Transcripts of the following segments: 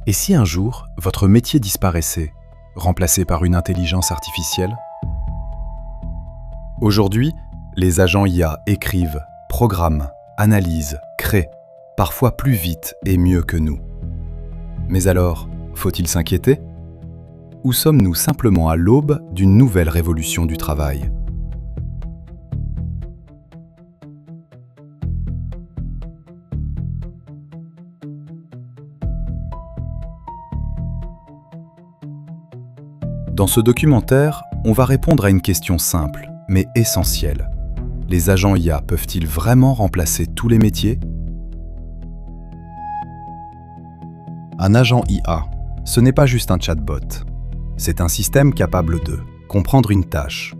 Et si un jour, votre métier disparaissait, remplacé par une intelligence artificielle? Aujourd'hui, les agents IA écrivent, programment, analysent, créent, parfois plus vite et mieux que nous. Mais alors, faut-il s'inquiéter? Ou sommes-nous simplement à l'aube d'une nouvelle révolution du travail? Dans ce documentaire, on va répondre à une question simple, mais essentielle. Les agents IA peuvent-ils vraiment remplacer tous les métiers? Un agent IA, ce n'est pas juste un chatbot. C'est un système capable de comprendre une tâche,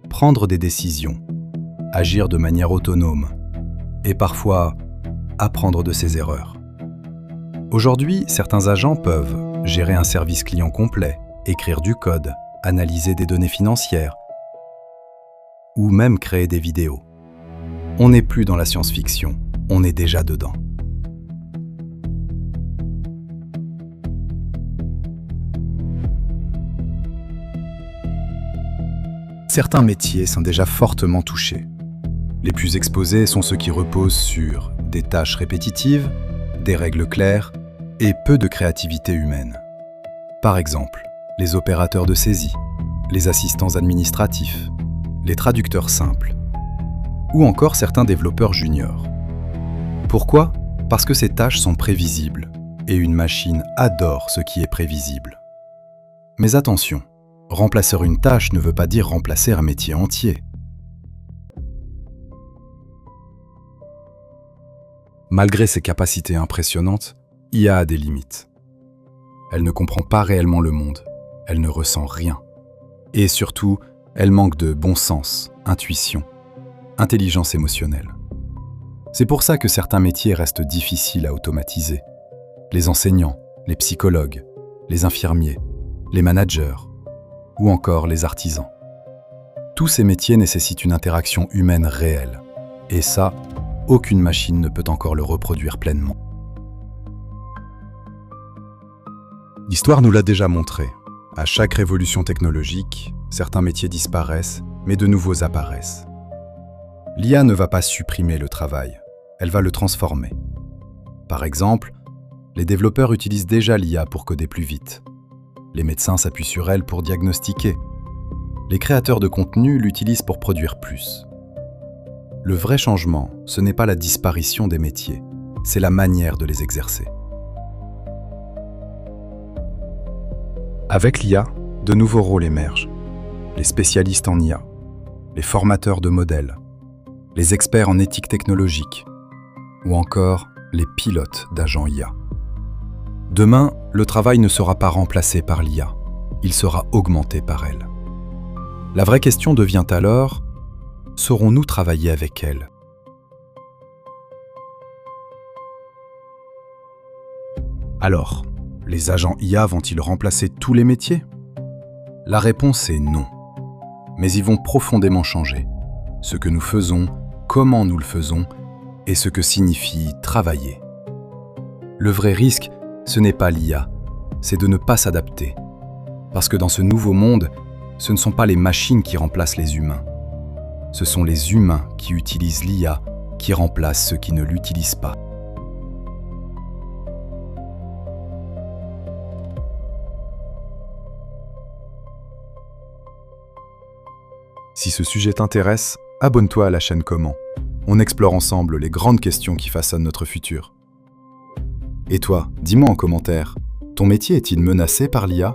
prendre des décisions, agir de manière autonome et parfois apprendre de ses erreurs. Aujourd'hui, certains agents peuvent gérer un service client complet, écrire du code, analyser des données financières ou même créer des vidéos. On n'est plus dans la science-fiction, on est déjà dedans. Certains métiers sont déjà fortement touchés. Les plus exposés sont ceux qui reposent sur des tâches répétitives, des règles claires et peu de créativité humaine. Par exemple, les opérateurs de saisie, les assistants administratifs, les traducteurs simples, ou encore certains développeurs juniors. Pourquoi? Parce que ces tâches sont prévisibles, et une machine adore ce qui est prévisible. Mais attention, remplacer une tâche ne veut pas dire remplacer un métier entier. Malgré ses capacités impressionnantes, IA a des limites. Elle ne comprend pas réellement le monde. Elle ne ressent rien. Et surtout, elle manque de bon sens, intuition, intelligence émotionnelle. C'est pour ça que certains métiers restent difficiles à automatiser. Les enseignants, les psychologues, les infirmiers, les managers ou encore les artisans. Tous ces métiers nécessitent une interaction humaine réelle. Et ça, aucune machine ne peut encore le reproduire pleinement. L'histoire nous l'a déjà montré. À chaque révolution technologique, certains métiers disparaissent, mais de nouveaux apparaissent. L'IA ne va pas supprimer le travail, elle va le transformer. Par exemple, les développeurs utilisent déjà l'IA pour coder plus vite. Les médecins s'appuient sur elle pour diagnostiquer. Les créateurs de contenu l'utilisent pour produire plus. Le vrai changement, ce n'est pas la disparition des métiers, c'est la manière de les exercer. Avec l'IA, de nouveaux rôles émergent. Les spécialistes en IA, les formateurs de modèles, les experts en éthique technologique, ou encore les pilotes d'agents IA. Demain, le travail ne sera pas remplacé par l'IA, il sera augmenté par elle. La vraie question devient alors, saurons-nous travailler avec elle? Alors, les agents IA vont-ils remplacer tous les métiers? La réponse est non. Mais ils vont profondément changer ce que nous faisons, comment nous le faisons et ce que signifie travailler. Le vrai risque, ce n'est pas l'IA, c'est de ne pas s'adapter. Parce que dans ce nouveau monde, ce ne sont pas les machines qui remplacent les humains. Ce sont les humains qui utilisent l'IA qui remplacent ceux qui ne l'utilisent pas. Si ce sujet t'intéresse, abonne-toi à la chaîne Comment. On explore ensemble les grandes questions qui façonnent notre futur. Et toi, dis-moi en commentaire, ton métier est-il menacé par l'IA ?